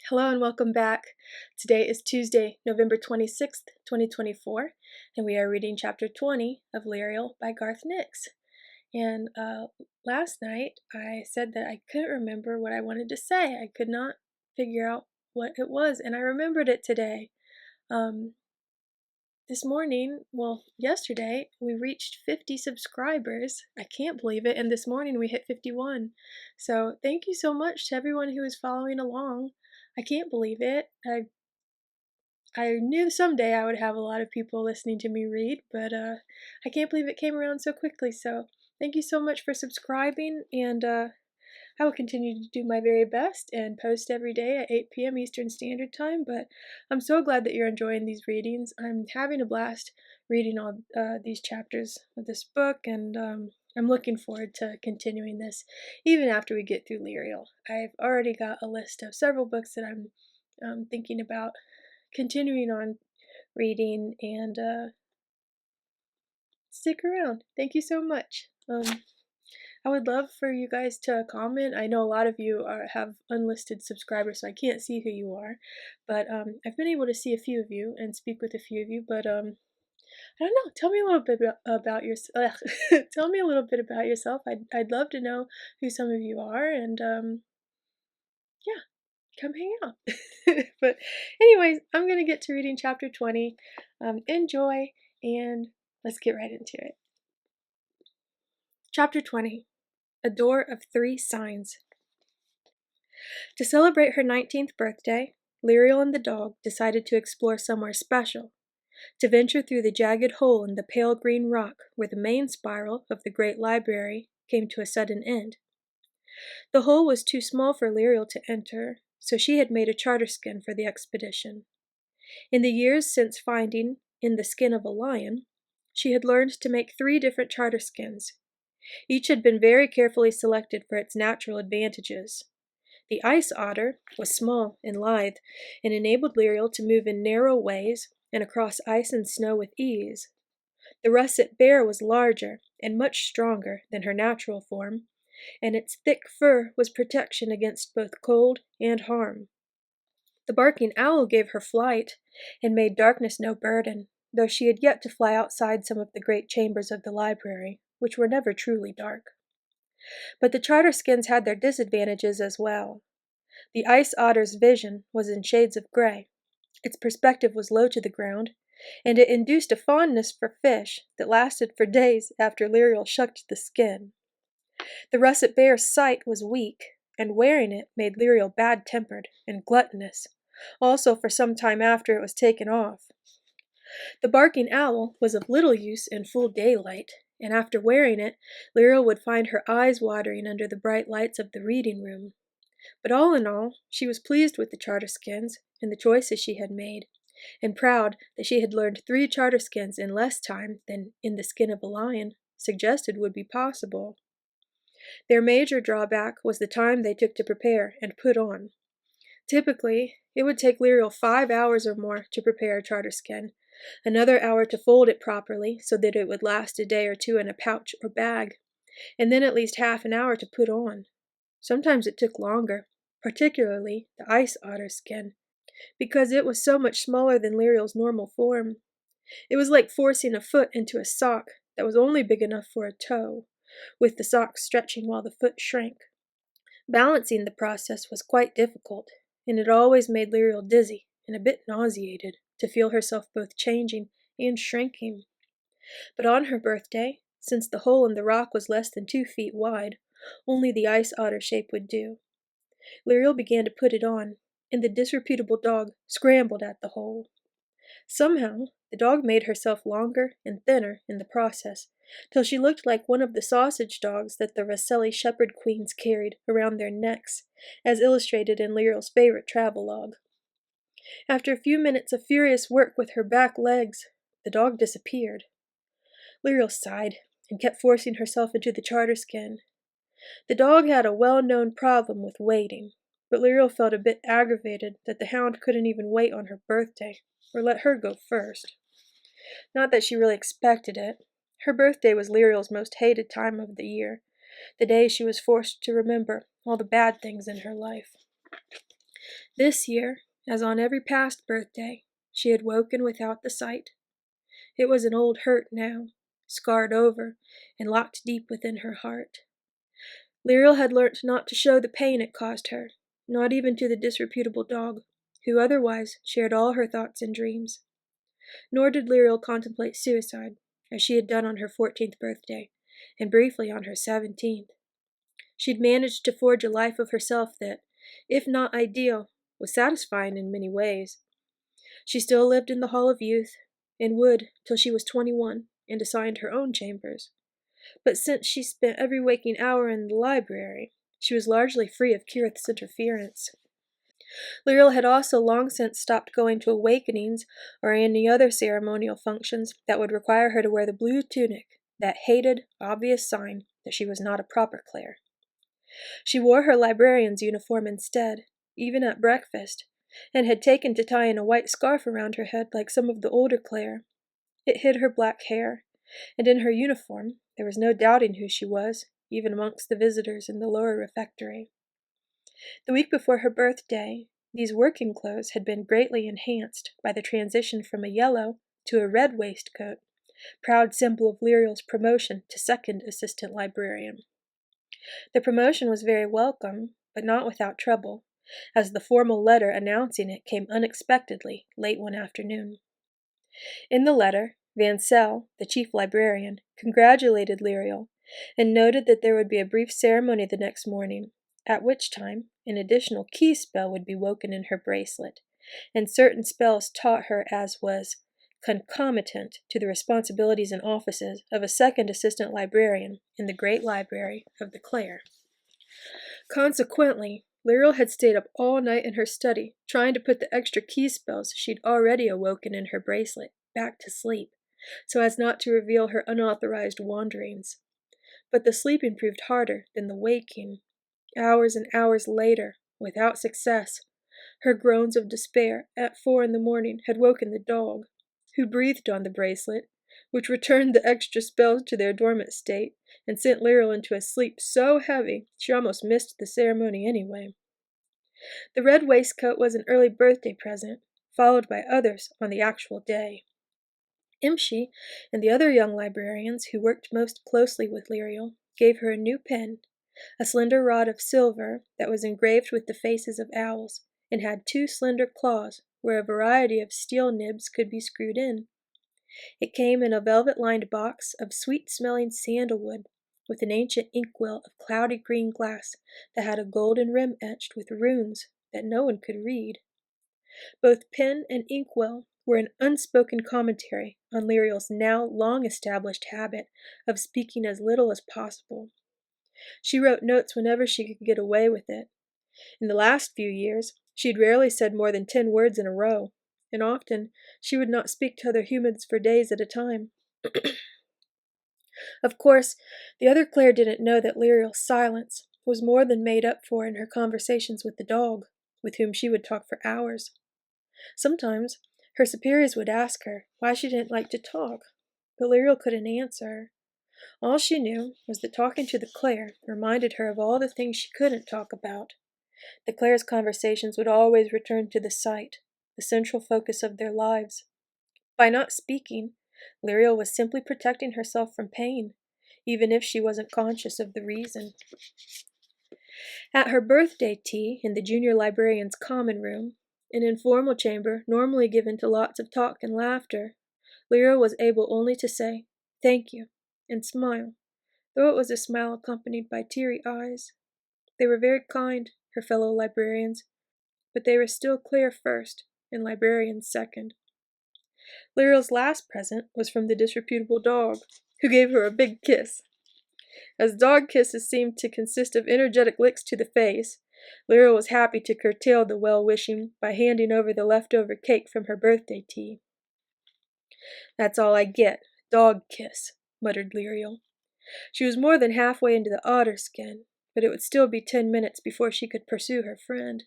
Hello and welcome back. Today is Tuesday, November 26th, 2024, and we are reading chapter 20 of Lirael by Garth Nix. And last night I said that I couldn't remember what I wanted to say. I could not figure out what it was, and I remembered it today. Yesterday, we reached 50 subscribers. I can't believe it, and this morning we hit 51. So thank you so much to everyone who is following along. I can't believe it. I knew someday I would have a lot of people listening to me read, but I can't believe it came around so quickly. So thank you so much for subscribing, and I will continue to do my very best and post every day at 8 p.m. Eastern Standard Time, but I'm so glad that you're enjoying these readings. I'm having a blast reading all these chapters of this book, and I'm looking forward to continuing this even after we get through Lirael. I've already got a list of several books that I'm thinking about continuing on reading, and stick around. Thank you so much. I would love for you guys to comment. I know a lot of you have unlisted subscribers, so I can't see who you are, but I've been able to see a few of you and speak with a few of you, but I don't know. Tell me a little bit about yourself. Tell me a little bit about yourself. I'd love to know who some of you are, and yeah, come hang out. But anyways, I'm gonna get to reading chapter 20. Enjoy, and let's get right into it. Chapter 20. A Door of Three Signs. To celebrate her 19th birthday, Lirael and the dog decided to explore somewhere special, to venture through the jagged hole in the pale green rock where the main spiral of the great library came to a sudden end. The hole was too small for Lirael to enter, so she had made a charter skin for the expedition. In the years since finding, in the skin of a lion, she had learned to make 3 different charter skins. Each had been very carefully selected for its natural advantages. The ice otter was small and lithe, and enabled Lirael to move in narrow ways and across ice and snow with ease. The russet bear was larger and much stronger than her natural form, and its thick fur was protection against both cold and harm. The barking owl gave her flight, and made darkness no burden, though she had yet to fly outside some of the great chambers of the library, which were never truly dark. But the charter skins had their disadvantages as well. The ice otter's vision was in shades of gray. Its perspective was low to the ground, and it induced a fondness for fish that lasted for days after Lirael shucked the skin. The russet bear's sight was weak, and wearing it made Lirael bad-tempered and gluttonous, also for some time after it was taken off. The barking owl was of little use in full daylight, and after wearing it, Lirael would find her eyes watering under the bright lights of the reading room. But all in all, she was pleased with the charter skins and the choices she had made, and proud that she had learned 3 charter skins in less time than in the skin of a lion suggested would be possible. Their major drawback was the time they took to prepare and put on. Typically, it would take Lirael 5 hours or more to prepare a charter skin, another hour to fold it properly so that it would last a day or 2 in a pouch or bag, and then at least half an hour to put on. Sometimes it took longer, particularly the ice otter skin, because it was so much smaller than Lirael's normal form. It was like forcing a foot into a sock that was only big enough for a toe, with the sock stretching while the foot shrank. Balancing the process was quite difficult, and it always made Lirael dizzy and a bit nauseated to feel herself both changing and shrinking. But on her birthday, since the hole in the rock was less than 2 feet wide, only the ice otter shape would do. Lirael began to put it on, and the disreputable dog scrambled at the hole. Somehow, the dog made herself longer and thinner in the process, till she looked like one of the sausage dogs that the Rasselli shepherd queens carried around their necks, as illustrated in Lirael's favorite travelogue. After a few minutes of furious work with her back legs, the dog disappeared. Lirael sighed and kept forcing herself into the charter skin. The dog had a well-known problem with waiting, but Lirael felt a bit aggravated that the hound couldn't even wait on her birthday, or let her go first. Not that she really expected it. Her birthday was Lirael's most hated time of the year, the day she was forced to remember all the bad things in her life. This year, as on every past birthday, she had woken without the sight. It was an old hurt now, scarred over and locked deep within her heart. Lirael had learnt not to show the pain it caused her, not even to the disreputable dog, who otherwise shared all her thoughts and dreams. Nor did Lirael contemplate suicide, as she had done on her 14th birthday, and briefly on her 17th. She'd managed to forge a life of herself that, if not ideal, was satisfying in many ways. She still lived in the Hall of Youth, and would till she was 21 and assigned her own chambers. But since she spent every waking hour in the library, she was largely free of Kirith's interference. Lirael had also long since stopped going to awakenings or any other ceremonial functions that would require her to wear the blue tunic, that hated, obvious sign that she was not a proper Clare. She wore her librarian's uniform instead, even at breakfast, and had taken to tying a white scarf around her head like some of the older Clare. It hid her black hair, and in her uniform there was no doubting who she was, even amongst the visitors in the lower refectory. The week before her birthday, these working clothes had been greatly enhanced by the transition from a yellow to a red waistcoat, proud symbol of Lirael's promotion to second assistant librarian. The promotion was very welcome, but not without trouble, as the formal letter announcing it came unexpectedly late one afternoon. In the letter, Vansel, the chief librarian, congratulated Lirael, and noted that there would be a brief ceremony the next morning, at which time an additional key spell would be woken in her bracelet, and certain spells taught her as was concomitant to the responsibilities and offices of a second assistant librarian in the great library of the Clare. Consequently, Lirael had stayed up all night in her study, trying to put the extra key spells she'd already awoken in her bracelet back to sleep, so as not to reveal her unauthorized wanderings. But the sleeping proved harder than the waking. Hours and hours later, without success, her groans of despair at 4 a.m. had woken the dog, who breathed on the bracelet, which returned the extra spells to their dormant state, and sent Lirael into a sleep so heavy she almost missed the ceremony anyway. The red waistcoat was an early birthday present, followed by others on the actual day. Imshi and the other young librarians who worked most closely with Lirael gave her a new pen, a slender rod of silver that was engraved with the faces of owls, and had 2 slender claws where a variety of steel nibs could be screwed in. It came in a velvet-lined box of sweet-smelling sandalwood, with an ancient inkwell of cloudy green glass that had a golden rim etched with runes that no one could read. Both pen and inkwell were an unspoken commentary on Lirael's now long-established habit of speaking as little as possible. She wrote notes whenever she could get away with it. In the last few years, she'd rarely said more than 10 words in a row, and often she would not speak to other humans for days at a time. Of course, the other Clare didn't know that Lirael's silence was more than made up for in her conversations with the dog, with whom she would talk for hours. Sometimes her superiors would ask her why she didn't like to talk, but Lirael couldn't answer. All she knew was that talking to the Clare reminded her of all the things she couldn't talk about. The Clare's conversations would always return to the sight, the central focus of their lives. By not speaking, Lirael was simply protecting herself from pain, even if she wasn't conscious of the reason. At her birthday tea in the junior librarian's common room, an informal chamber normally given to lots of talk and laughter, Lirael was able only to say, "Thank you," and smile, though it was a smile accompanied by teary eyes. They were very kind, her fellow librarians, but they were still Clare first and librarians second. Lirael's last present was from the disreputable dog, who gave her a big kiss. As dog kisses seemed to consist of energetic licks to the face, Lirael was happy to curtail the well-wishing by handing over the leftover cake from her birthday tea. "That's all I get, dog kiss," muttered Lirael. She was more than halfway into the otter skin, but it would still be 10 minutes before she could pursue her friend.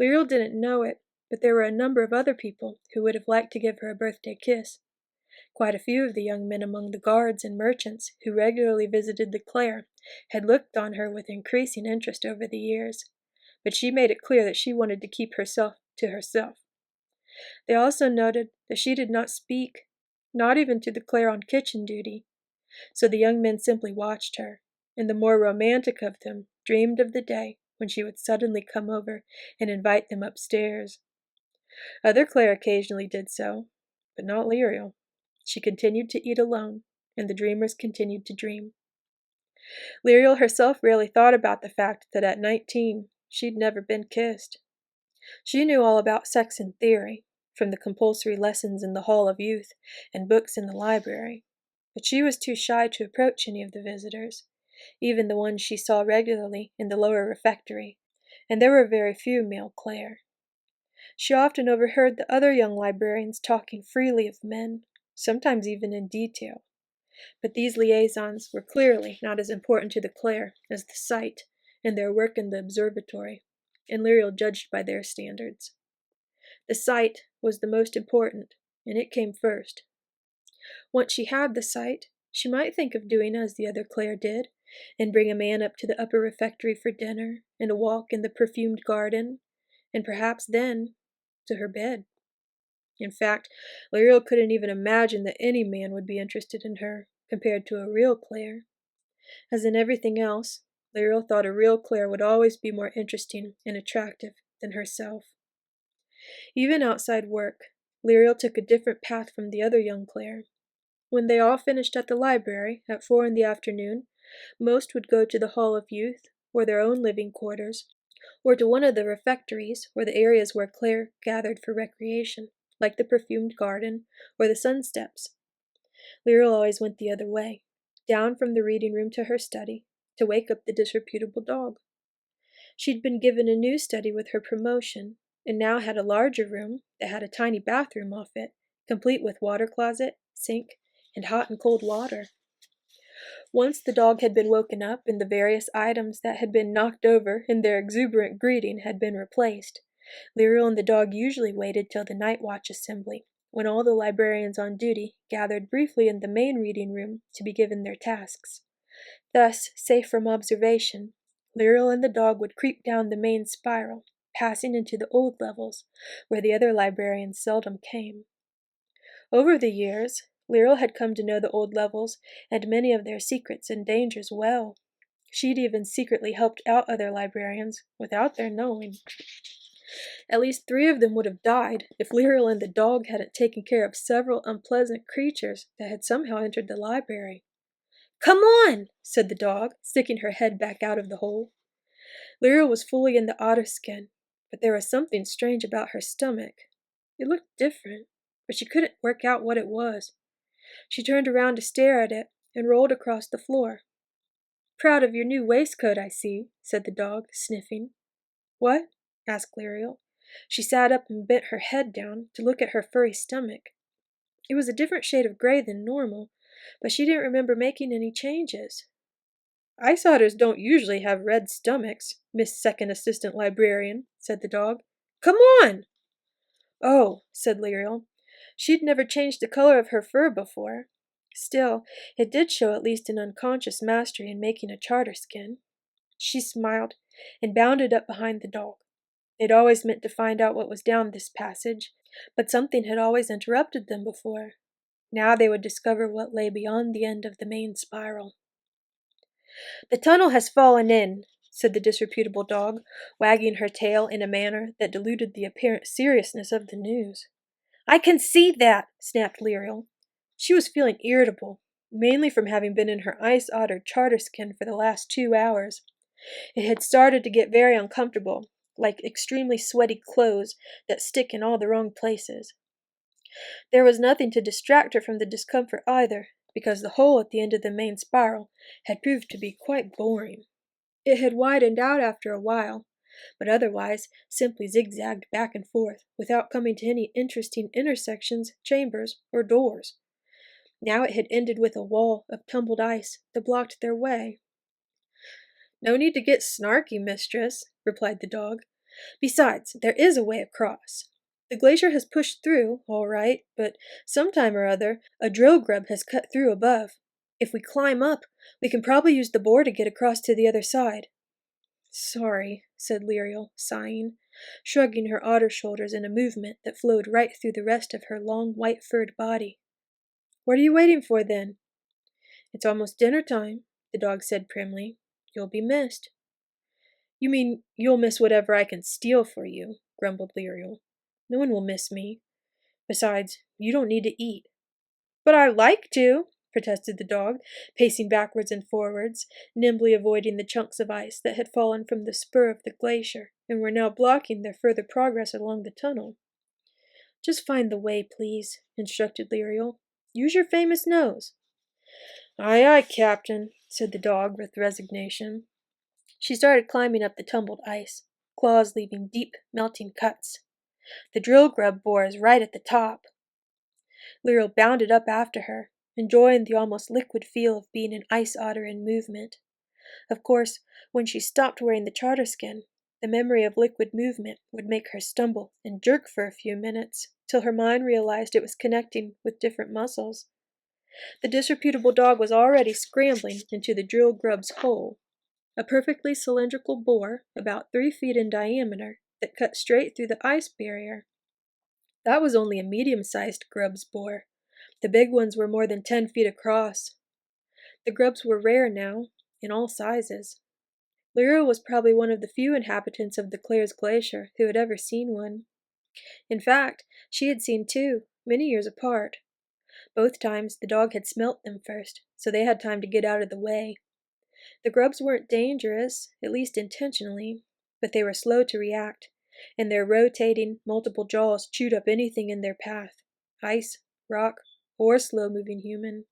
Lirael didn't know it, but there were a number of other people who would have liked to give her a birthday kiss. Quite a few of the young men among the guards and merchants who regularly visited the Clare had looked on her with increasing interest over the years, but she made it clear that she wanted to keep herself to herself. They also noted that she did not speak, not even to the Claire on kitchen duty, so the young men simply watched her, and the more romantic of them dreamed of the day when she would suddenly come over and invite them upstairs. Other Claire occasionally did so, but not Lirael. She continued to eat alone, and the dreamers continued to dream. Lirael herself rarely thought about the fact that at 19 she'd never been kissed. She knew all about sex in theory, from the compulsory lessons in the Hall of Youth and books in the library, but she was too shy to approach any of the visitors, even the ones she saw regularly in the lower refectory, and there were very few male Claire. She often overheard the other young librarians talking freely of men, sometimes even in detail, but these liaisons were clearly not as important to the Claire as the sight and their work in the observatory, and Lirael judged by their standards. The sight was the most important, and it came first. Once she had the sight, she might think of doing as the other Claire did, and bring a man up to the upper refectory for dinner, and a walk in the perfumed garden, and perhaps then to her bed. In fact, Lirael couldn't even imagine that any man would be interested in her, compared to a real Claire. As in everything else, Lirael thought a real Claire would always be more interesting and attractive than herself. Even outside work, Lirael took a different path from the other young Claire. When they all finished at the library at 4 in the afternoon, most would go to the Hall of Youth, or their own living quarters, or to one of the refectories, or the areas where Claire gathered for recreation, like the perfumed garden or the sun steps. Lirael always went the other way, down from the reading room to her study, to wake up the disreputable dog. She'd been given a new study with her promotion, and now had a larger room that had a tiny bathroom off it, complete with water closet, sink, and hot and cold water. Once the dog had been woken up and the various items that had been knocked over in their exuberant greeting had been replaced, Lirael and the dog usually waited till the night watch assembly, when all the librarians on duty gathered briefly in the main reading room to be given their tasks. Thus, safe from observation, Lirael and the dog would creep down the main spiral, passing into the old levels, where the other librarians seldom came. Over the years, Lirael had come to know the old levels and many of their secrets and dangers well. She'd even secretly helped out other librarians without their knowing. At least 3 of them would have died if Lirael and the dog hadn't taken care of several unpleasant creatures that had somehow entered the library. "Come on," said the dog, sticking her head back out of the hole. Lirael was fully in the otter skin, but there was something strange about her stomach. It looked different, but she couldn't work out what it was. She turned around to stare at it and rolled across the floor. "Proud of your new waistcoat, I see," said the dog, sniffing. "What?" asked Lirael. She sat up and bent her head down to look at her furry stomach. It was a different shade of gray than normal, but she didn't remember making any changes. "Ice otters don't usually have red stomachs, Miss Second Assistant Librarian," said the dog. "Come on!" "Oh," said Lirael. She'd never changed the color of her fur before. Still, it did show at least an unconscious mastery in making a charter skin. She smiled and bounded up behind the dog. They'd always meant to find out what was down this passage, but something had always interrupted them before. Now they would discover what lay beyond the end of the main spiral. "The tunnel has fallen in," said the disreputable dog, wagging her tail in a manner that diluted the apparent seriousness of the news. "I can see that," snapped Lirael. She was feeling irritable, mainly from having been in her ice otter charter skin for the last 2 hours. It had started to get very uncomfortable, like extremely sweaty clothes that stick in all the wrong places. There was nothing to distract her from the discomfort either, because the hole at the end of the main spiral had proved to be quite boring. It had widened out after a while, but otherwise simply zigzagged back and forth without coming to any interesting intersections, chambers, or doors. Now it had ended with a wall of tumbled ice that blocked their way. "No need to get snarky, mistress," replied the dog. "Besides, there is a way across. The glacier has pushed through, all right, but sometime or other a drill grub has cut through above. If we climb up, we can probably use the boar to get across to the other side." Sorry, said Lirael, sighing, shrugging her otter shoulders in a movement that flowed right through the rest of her long white-furred body. What are you waiting for, then? It's almost dinner time, the dog said primly. You'll be missed. You mean you'll miss whatever I can steal for you, grumbled Lirael. No one will miss me. Besides, you don't need to eat. But I like to, protested the dog, pacing backwards and forwards, nimbly avoiding the chunks of ice that had fallen from the spur of the glacier and were now blocking their further progress along the tunnel. Just find the way, please, instructed Lirael. Use your famous nose. Aye, aye, Captain, said the dog with resignation. She started climbing up the tumbled ice, claws leaving deep, melting cuts. The drill grub boar is right at the top. Lirael bounded up after her, enjoying the almost liquid feel of being an ice otter in movement. Of course, when she stopped wearing the charter skin, the memory of liquid movement would make her stumble and jerk for a few minutes, till her mind realized it was connecting with different muscles. The disreputable dog was already scrambling into the drill grub's hole, a perfectly cylindrical bore about 3 feet in diameter that cut straight through the ice barrier. That was only a medium-sized grub's bore. The big ones were more than 10 feet across. The grubs were rare now, in all sizes. Lirael was probably one of the few inhabitants of the Clares Glacier who had ever seen one. In fact, she had seen 2, many years apart. Both times the dog had smelt them first, so they had time to get out of the way. The grubs weren't dangerous, at least intentionally, but they were slow to react, and their rotating, multiple jaws chewed up anything in their path, ice, rock, or slow-moving human.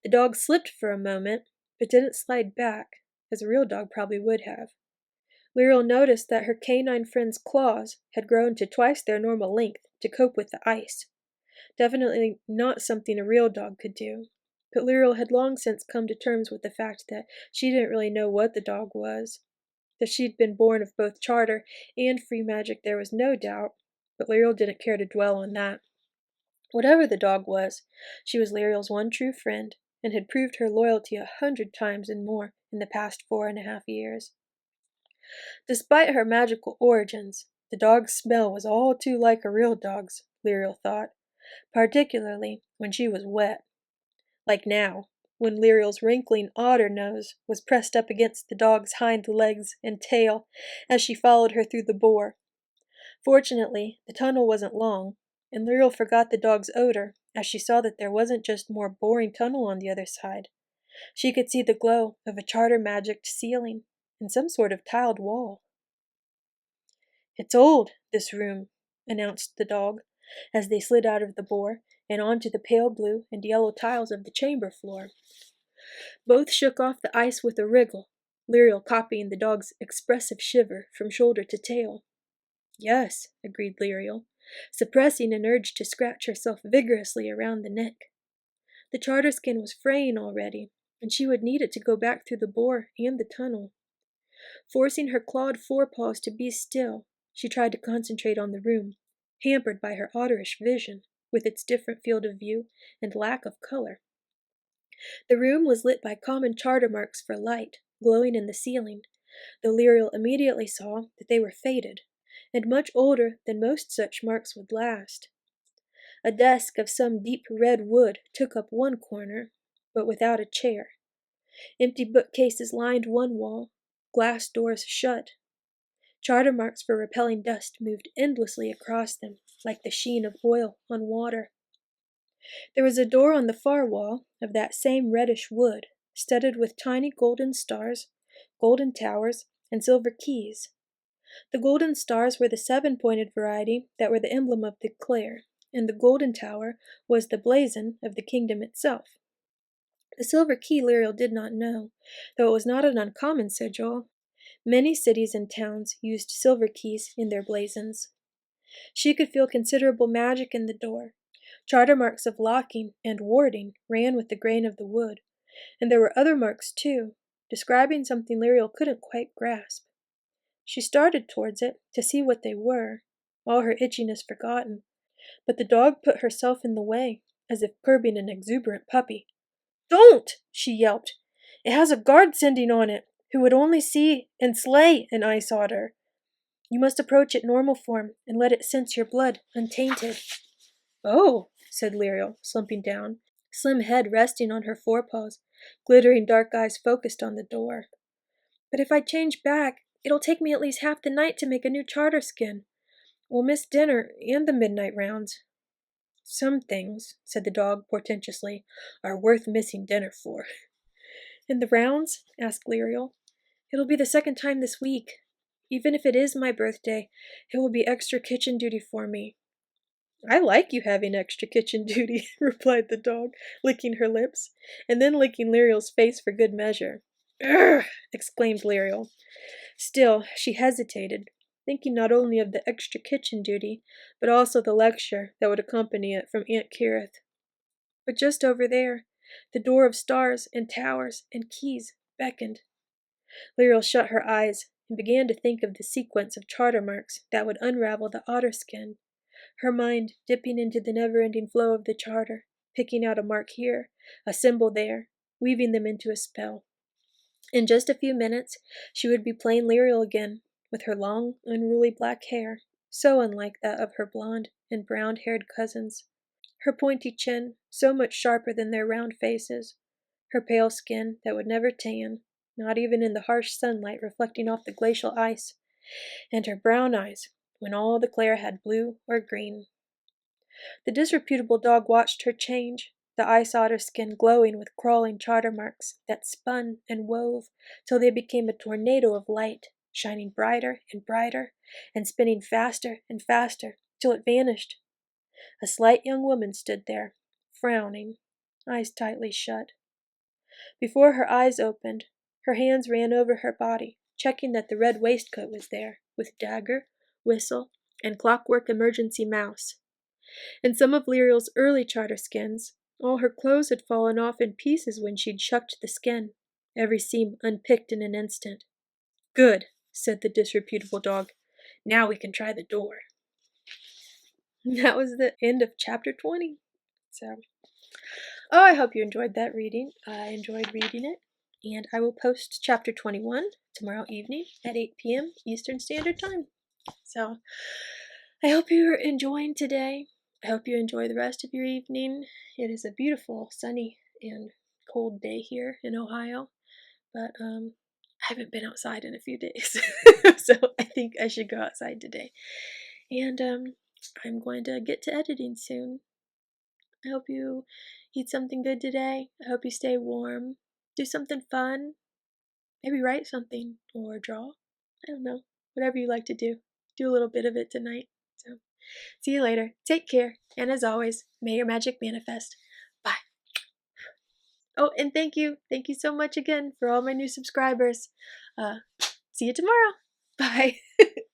The dog slipped for a moment, but didn't slide back, as a real dog probably would have. Lirael noticed that her canine friend's claws had grown to twice their normal length to cope with the ice. Definitely not something a real dog could do, but Lirael had long since come to terms with the fact that she didn't really know what the dog was. That she'd been born of both charter and free magic there was no doubt, but Lirael didn't care to dwell on that. Whatever the dog was, she was Lirael's one true friend, and had proved her loyalty 100 times and more in the past 4.5 years. Despite her magical origins, the dog's smell was all too like a real dog's, Lirael thought, particularly when she was wet. Like now, when Lirael's wrinkling otter nose was pressed up against the dog's hind legs and tail as she followed her through the bore. Fortunately, the tunnel wasn't long, and Lirael forgot the dog's odor as she saw that there wasn't just more boring tunnel on the other side. She could see the glow of a charter-magicked ceiling and some sort of tiled wall. It's old, this room, announced the dog, as they slid out of the bore and onto the pale blue and yellow tiles of the chamber floor. Both shook off the ice with a wriggle, Lirael copying the dog's expressive shiver from shoulder to tail. Yes, agreed Lirael, suppressing an urge to scratch herself vigorously around the neck. The charter skin was fraying already, and she would need it to go back through the bore and the tunnel. Forcing her clawed forepaws to be still, she tried to concentrate on the room, hampered by her otterish vision, with its different field of view and lack of color. The room was lit by common charter marks for light, glowing in the ceiling, though Lirael immediately saw that they were faded, and much older than most such marks would last. A desk of some deep red wood took up one corner, but without a chair. Empty bookcases lined one wall, glass doors shut. Charter marks for repelling dust moved endlessly across them, like the sheen of oil on water. There was a door on the far wall of that same reddish wood, studded with tiny golden stars, golden towers, and silver keys. The golden stars were the 7-pointed variety that were the emblem of the Clare, and the golden tower was the blazon of the kingdom itself. The silver key Lirael did not know, though it was not an uncommon sigil. Many cities and towns used silver keys in their blazons. She could feel considerable magic in the door. Charter marks of locking and warding ran with the grain of the wood, and there were other marks too, describing something Lirael couldn't quite grasp. She started towards it to see what they were, all her itchiness forgotten, but the dog put herself in the way, as if curbing an exuberant puppy. "Don't!" she yelped. "It has a guard sending on it. who would only see and slay an ice otter. You must approach it normal form and let it sense your blood untainted." "Oh," said Lirael, slumping down, slim head resting on her forepaws, glittering dark eyes focused on the door. "But if I change back, it'll take me at least half the night to make a new charter skin. We'll miss dinner and the midnight rounds." "Some things," said the dog portentously, "are worth missing dinner for." "And the rounds?" asked Lirael. "It'll be the second time this week. Even if it is my birthday, it will be extra kitchen duty for me." "I like you having extra kitchen duty," replied the dog, licking her lips, and then licking Lirael's face for good measure. "Urgh!" exclaimed Lirael. Still, she hesitated, thinking not only of the extra kitchen duty, but also the lecture that would accompany it from Aunt Kirith. But just over there, the door of stars and towers and keys beckoned. Lirael shut her eyes and began to think of the sequence of charter marks that would unravel the otter skin, her mind dipping into the never-ending flow of the charter, picking out a mark here, a symbol there, weaving them into a spell. In just a few minutes, she would be plain Lirael again, with her long, unruly black hair, so unlike that of her blonde and brown-haired cousins, her pointy chin so much sharper than their round faces, her pale skin that would never tan, not even in the harsh sunlight reflecting off the glacial ice, and her brown eyes when all the glare had blue or green. The disreputable dog watched her change, the ice otter skin glowing with crawling charter marks that spun and wove till they became a tornado of light, shining brighter and brighter, and spinning faster and faster till it vanished. A slight young woman stood there, frowning, eyes tightly shut. Before her eyes opened, her hands ran over her body, checking that the red waistcoat was there, with dagger, whistle, and clockwork emergency mouse. In some of Lirael's early charter skins, all her clothes had fallen off in pieces when she'd shucked the skin, every seam unpicked in an instant. "Good," said the disreputable dog. "Now we can try the door." That was the end of chapter 20. I hope you enjoyed that reading. I enjoyed reading it, and I will post chapter 21 tomorrow evening at 8 p.m. Eastern Standard Time. So, I hope you're enjoying today. I hope you enjoy the rest of your evening. It is a beautiful, sunny, and cold day here in Ohio, but I haven't been outside in a few days, so I think I should go outside today. And I'm going to get to editing soon. I hope you eat something good today. I hope you stay warm. Do something fun. Maybe write something or draw. I don't know. Whatever you like to do. Do a little bit of it tonight. So, see you later. Take care. And as always, may your magic manifest. Bye. Oh, and thank you. Thank you so much again for all my new subscribers. See you tomorrow. Bye.